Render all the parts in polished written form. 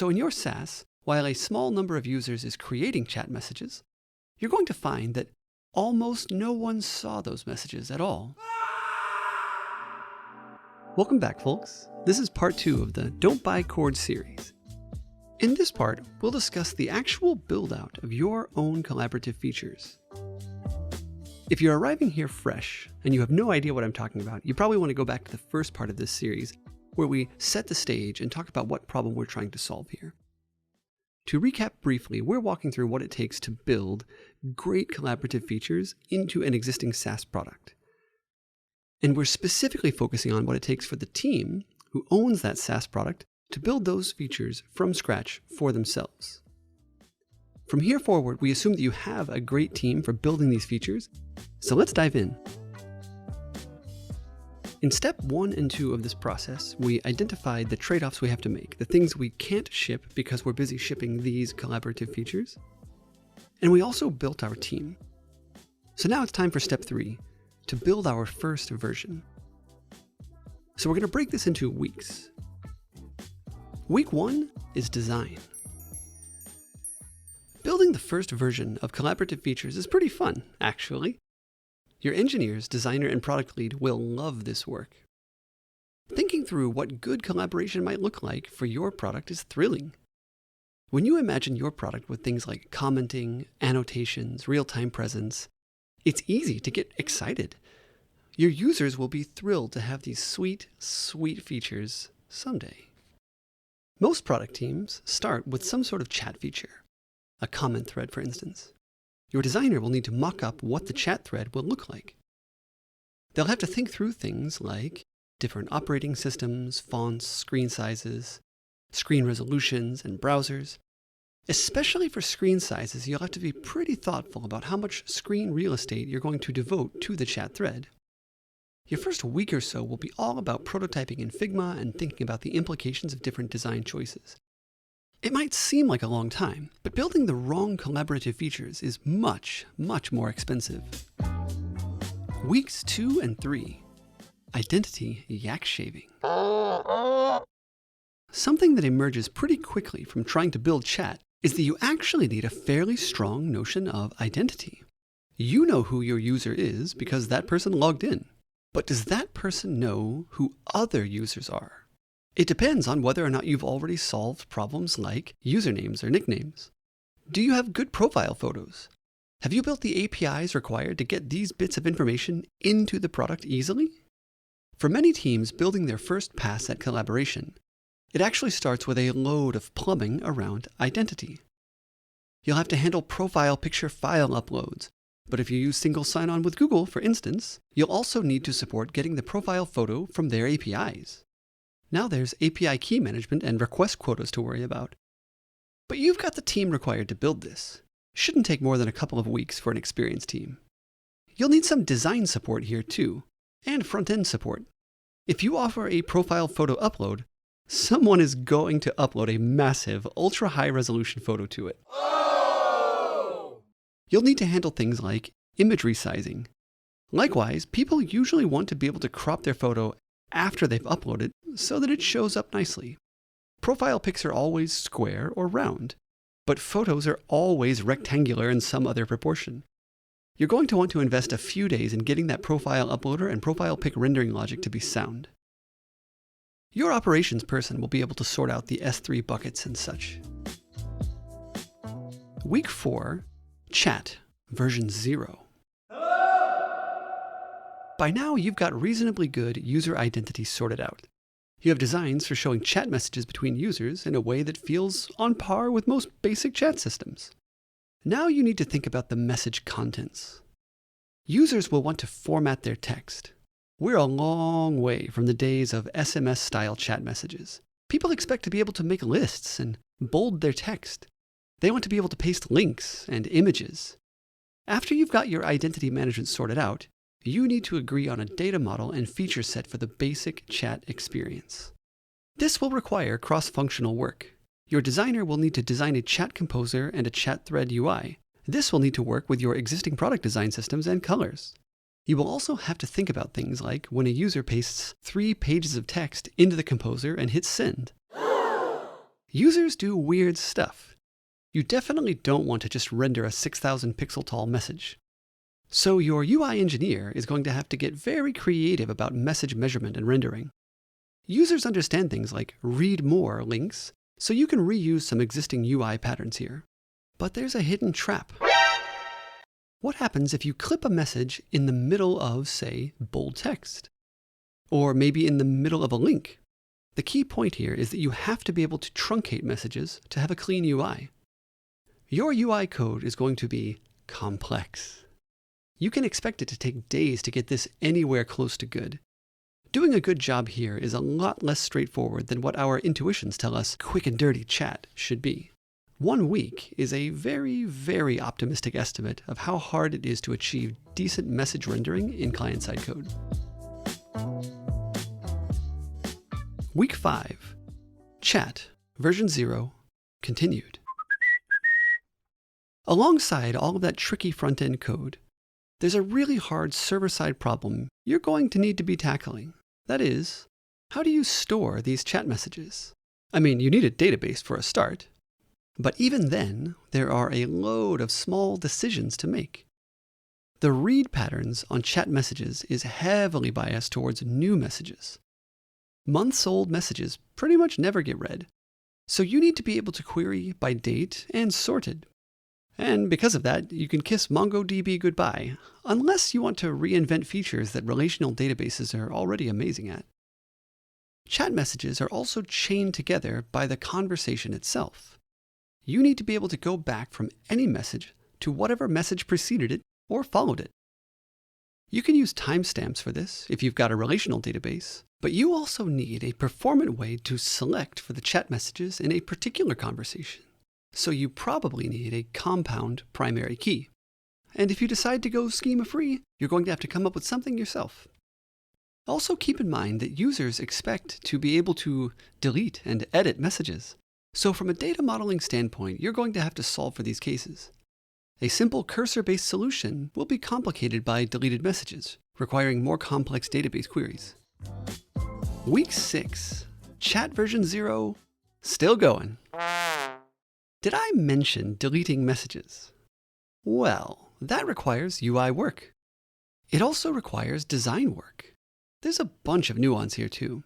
So in your SaaS, while a small number of users is creating chat messages, you're going to find that almost no one saw those messages at all. Welcome back, folks. This is part 2 of the Don't Buy Cord series. In this part, we'll discuss the actual build-out of your own collaborative features. If you're arriving here fresh and you have no idea what I'm talking about, you probably want to go back to the first part of this series where we set the stage and talk about what problem we're trying to solve here. To recap briefly, we're walking through what it takes to build great collaborative features into an existing SaaS product. And we're specifically focusing on what it takes for the team who owns that SaaS product to build those features from scratch for themselves. From here forward, we assume that you have a great team for building these features, so let's dive in. In step 1 and 2 of this process, we identified the trade-offs we have to make, the things we can't ship because we're busy shipping these collaborative features, and we also built our team. So now it's time for step 3, to build our first version. So we're going to break this into weeks. Week 1 is design. Building the first version of collaborative features is pretty fun, actually. Your engineers, designer, and product lead will love this work. Thinking through what good collaboration might look like for your product is thrilling. When you imagine your product with things like commenting, annotations, real-time presence, it's easy to get excited. Your users will be thrilled to have these sweet, sweet features someday. Most product teams start with some sort of chat feature, a comment thread, for instance. Your designer will need to mock up what the chat thread will look like. They'll have to think through things like different operating systems, fonts, screen sizes, screen resolutions, and browsers. Especially for screen sizes, you'll have to be pretty thoughtful about how much screen real estate you're going to devote to the chat thread. Your first week or so will be all about prototyping in Figma and thinking about the implications of different design choices. It might seem like a long time, but building the wrong collaborative features is much, much more expensive. Weeks 2 and 3. Identity yak shaving. Something that emerges pretty quickly from trying to build chat is that you actually need a fairly strong notion of identity. You know who your user is because that person logged in. But does that person know who other users are? It depends on whether or not you've already solved problems like usernames or nicknames. Do you have good profile photos? Have you built the APIs required to get these bits of information into the product easily? For many teams building their first pass at collaboration, it actually starts with a load of plumbing around identity. You'll have to handle profile picture file uploads, but if you use single sign-on with Google, for instance, you'll also need to support getting the profile photo from their APIs. Now there's API key management and request quotas to worry about. But you've got the team required to build this. Shouldn't take more than a couple of weeks for an experienced team. You'll need some design support here too, and front-end support. If you offer a profile photo upload, someone is going to upload a massive, ultra-high resolution photo to it. Oh! You'll need to handle things like imagery sizing. Likewise, people usually want to be able to crop their photo after they've uploaded so that it shows up nicely. Profile pics are always square or round, but photos are always rectangular in some other proportion. You're going to want to invest a few days in getting that profile uploader and profile pic rendering logic to be sound. Your operations person will be able to sort out the S3 buckets and such. Week 4, Chat, version 0. By now, you've got reasonably good user identity sorted out. You have designs for showing chat messages between users in a way that feels on par with most basic chat systems. Now you need to think about the message contents. Users will want to format their text. We're a long way from the days of SMS-style chat messages. People expect to be able to make lists and bold their text. They want to be able to paste links and images. After you've got your identity management sorted out, you need to agree on a data model and feature set for the basic chat experience. This will require cross-functional work. Your designer will need to design a chat composer and a chat thread UI. This will need to work with your existing product design systems and colors. You will also have to think about things like when a user pastes 3 pages of text into the composer and hits send. Users do weird stuff. You definitely don't want to just render a 6,000 pixel tall message. So your UI engineer is going to have to get very creative about message measurement and rendering. Users understand things like read more links, so you can reuse some existing UI patterns here. But there's a hidden trap. What happens if you clip a message in the middle of, say, bold text? Or maybe in the middle of a link? The key point here is that you have to be able to truncate messages to have a clean UI. Your UI code is going to be complex. You can expect it to take days to get this anywhere close to good. Doing a good job here is a lot less straightforward than what our intuitions tell us quick and dirty chat should be. 1 week is a very, very optimistic estimate of how hard it is to achieve decent message rendering in client-side code. Week 5. Chat, version 0, continued. Alongside all of that tricky front-end code, there's a really hard server-side problem you're going to need to be tackling. That is, how do you store these chat messages? I mean, you need a database for a start. But even then, there are a load of small decisions to make. The read patterns on chat messages is heavily biased towards new messages. Months-old messages pretty much never get read. So you need to be able to query by date and sorted. And because of that, you can kiss MongoDB goodbye, unless you want to reinvent features that relational databases are already amazing at. Chat messages are also chained together by the conversation itself. You need to be able to go back from any message to whatever message preceded it or followed it. You can use timestamps for this if you've got a relational database, but you also need a performant way to select for the chat messages in a particular conversation. So you probably need a compound primary key. And if you decide to go schema-free, you're going to have to come up with something yourself. Also keep in mind that users expect to be able to delete and edit messages. So from a data modeling standpoint, you're going to have to solve for these cases. A simple cursor-based solution will be complicated by deleted messages, requiring more complex database queries. Week 6, chat version 0, still going. Did I mention deleting messages? Well, that requires UI work. It also requires design work. There's a bunch of nuance here too.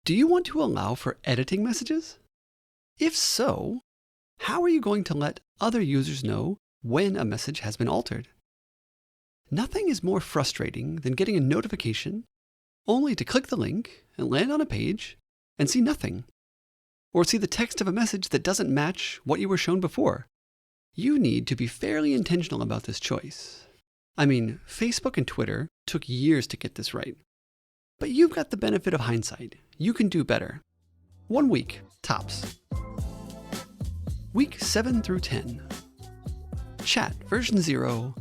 Do you want to allow for editing messages? If so, how are you going to let other users know when a message has been altered? Nothing is more frustrating than getting a notification only to click the link and land on a page and see nothing. Or see the text of a message that doesn't match what you were shown before. You need to be fairly intentional about this choice. I mean, Facebook and Twitter took years to get this right. But you've got the benefit of hindsight. You can do better. 1 week, tops. Week 7 through 10. Chat version 0,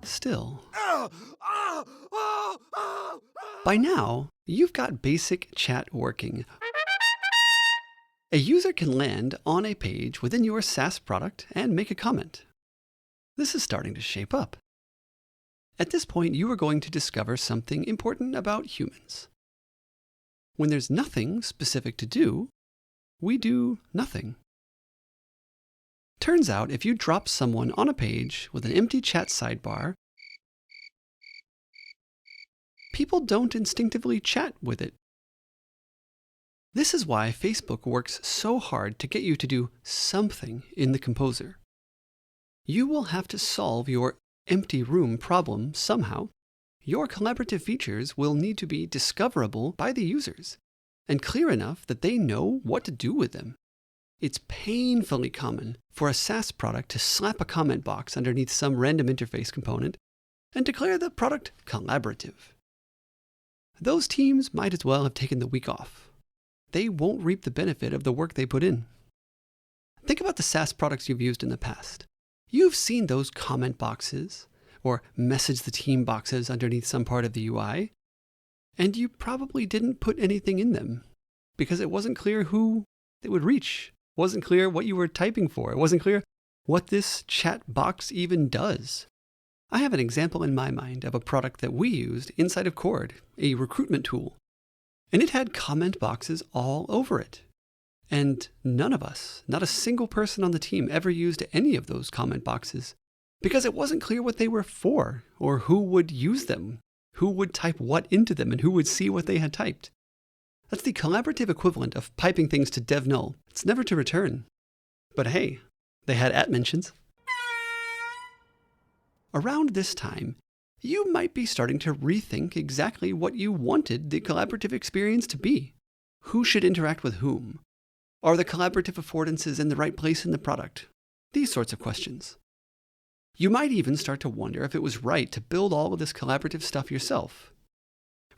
still. By now, you've got basic chat working. A user can land on a page within your SaaS product and make a comment. This is starting to shape up. At this point, you are going to discover something important about humans. When there's nothing specific to do, we do nothing. Turns out, if you drop someone on a page with an empty chat sidebar, people don't instinctively chat with it. This is why Facebook works so hard to get you to do something in the composer. You will have to solve your empty room problem somehow. Your collaborative features will need to be discoverable by the users and clear enough that they know what to do with them. It's painfully common for a SaaS product to slap a comment box underneath some random interface component and declare the product collaborative. Those teams might as well have taken the week off. They won't reap the benefit of the work they put in. Think about the SaaS products you've used in the past. You've seen those comment boxes or message the team boxes underneath some part of the UI, and you probably didn't put anything in them because it wasn't clear who it would reach. It wasn't clear what you were typing for. It wasn't clear what this chat box even does. I have an example in my mind of a product that we used inside of Cord, a recruitment tool. And it had comment boxes all over it. And none of us, not a single person on the team, ever used any of those comment boxes because it wasn't clear what they were for or who would use them, who would type what into them, and who would see what they had typed. That's the collaborative equivalent of piping things to dev null. It's never to return. But hey, they had @mentions. Around this time, you might be starting to rethink exactly what you wanted the collaborative experience to be. Who should interact with whom? Are the collaborative affordances in the right place in the product? These sorts of questions. You might even start to wonder if it was right to build all of this collaborative stuff yourself.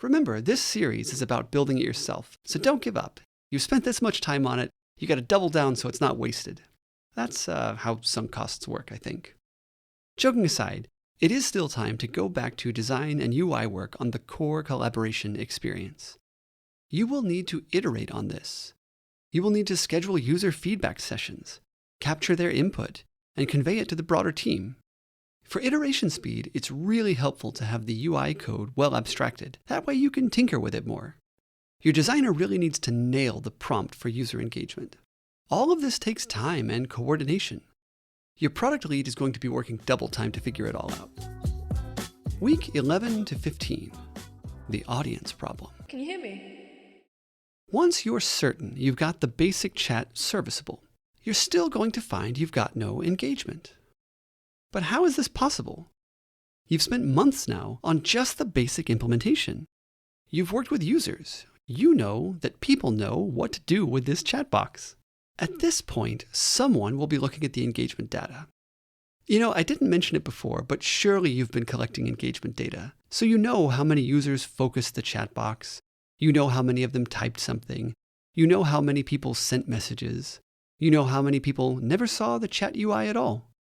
Remember, this series is about building it yourself, so don't give up. You've spent this much time on it, you gotta double down so it's not wasted. That's how sunk costs work, I think. Joking aside, it is still time to go back to design and UI work on the core collaboration experience. You will need to iterate on this. You will need to schedule user feedback sessions, capture their input, and convey it to the broader team. For iteration speed, it's really helpful to have the UI code well abstracted. That way you can tinker with it more. Your designer really needs to nail the prompt for user engagement. All of this takes time and coordination. Your product lead is going to be working double time to figure it all out. Week 11 to 15, the audience problem. Can you hear me? Once you're certain you've got the basic chat serviceable, you're still going to find you've got no engagement. But how is this possible? You've spent months now on just the basic implementation. You've worked with users. You know that people know what to do with this chat box. At this point, someone will be looking at the engagement data. You know, I didn't mention it before, but surely you've been collecting engagement data. So you know how many users focused the chat box. You know how many of them typed something. You know how many people sent messages. You know how many people never saw the chat UI at all.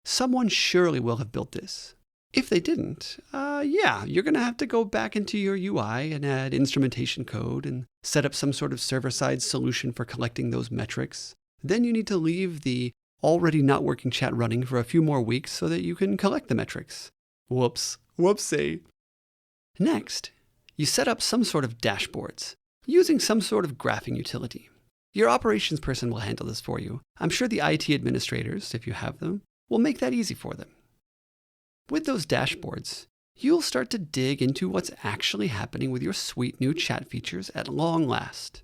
Someone surely will have built this. If they didn't, you're going to have to go back into your UI and add instrumentation code and set up some sort of server-side solution for collecting those metrics. Then you need to leave the already not working chat running for a few more weeks so that you can collect the metrics. Whoopsie. Next, you set up some sort of dashboards using some sort of graphing utility. Your operations person will handle this for you. I'm sure the IT administrators, if you have them, will make that easy for them. With those dashboards, you'll start to dig into what's actually happening with your sweet new chat features at long last.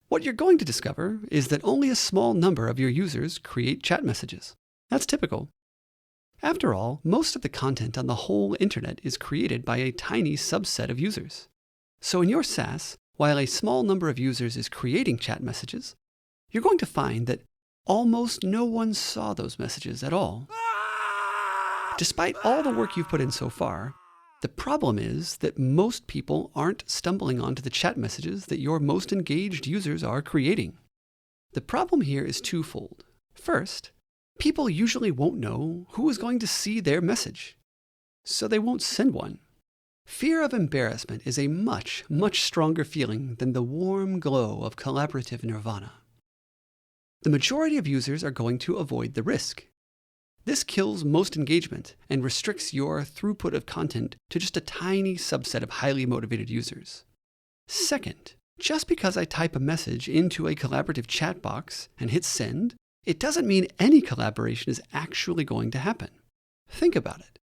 What you're going to discover is that only a small number of your users create chat messages. That's typical. After all, most of the content on the whole internet is created by a tiny subset of users. So in your SaaS, while a small number of users is creating chat messages, you're going to find that almost no one saw those messages at all. Despite all the work you've put in so far, the problem is that most people aren't stumbling onto the chat messages that your most engaged users are creating. The problem here is twofold. First, people usually won't know who is going to see their message, so they won't send one. Fear of embarrassment is a much, much stronger feeling than the warm glow of collaborative nirvana. The majority of users are going to avoid the risk. This kills most engagement and restricts your throughput of content to just a tiny subset of highly motivated users. Second, just because I type a message into a collaborative chat box and hit send, it doesn't mean any collaboration is actually going to happen. Think about it.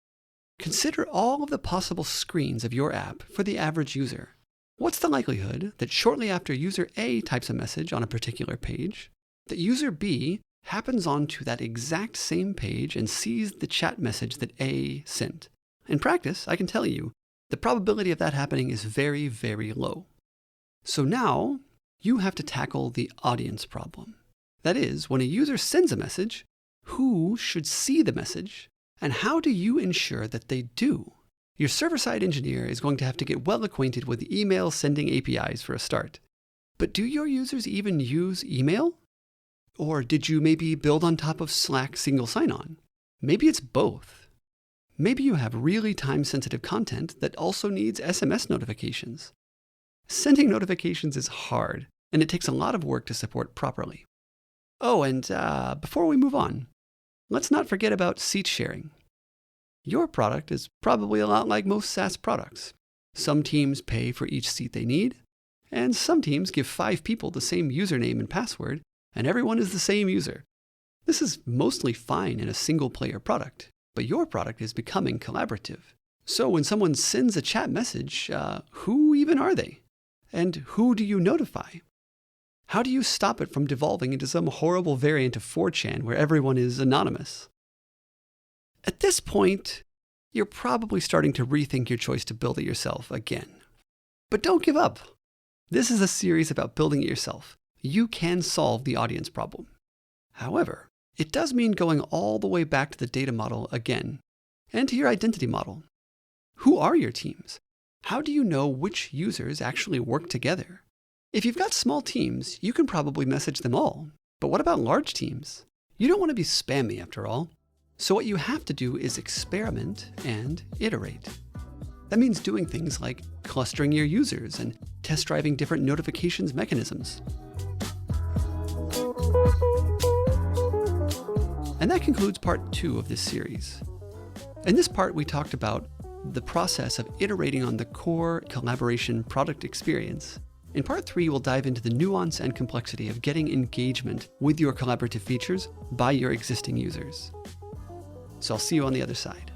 Consider all of the possible screens of your app for the average user. What's the likelihood that shortly after user A types a message on a particular page, that user B happens onto that exact same page and sees the chat message that A sent? In practice, I can tell you, the probability of that happening is very, very low. So now, you have to tackle the audience problem. That is, when a user sends a message, who should see the message, and how do you ensure that they do? Your server-side engineer is going to have to get well acquainted with email sending APIs for a start. But do your users even use email? Or did you maybe build on top of Slack single sign-on? Maybe it's both. Maybe you have really time-sensitive content that also needs SMS notifications. Sending notifications is hard, and it takes a lot of work to support properly. Oh, and before we move on, let's not forget about seat sharing. Your product is probably a lot like most SaaS products. Some teams pay for each seat they need, And some teams give 5 people the same username and password, and everyone is the same user. This is mostly fine in a single-player product, but your product is becoming collaborative. So when someone sends a chat message, who even are they? And who do you notify? How do you stop it from devolving into some horrible variant of 4chan where everyone is anonymous? At this point, you're probably starting to rethink your choice to build it yourself again. But don't give up. This is a series about building it yourself. You can solve the audience problem. However, it does mean going all the way back to the data model again, and to your identity model. Who are your teams? How do you know which users actually work together? If you've got small teams, you can probably message them all. But what about large teams? You don't want to be spammy after all. So what you have to do is experiment and iterate. That means doing things like clustering your users and test driving different notifications mechanisms. And that concludes part 2 of this series. In this part, we talked about the process of iterating on the core collaboration product experience. In part 3, we'll dive into the nuance and complexity of getting engagement with your collaborative features by your existing users. So I'll see you on the other side.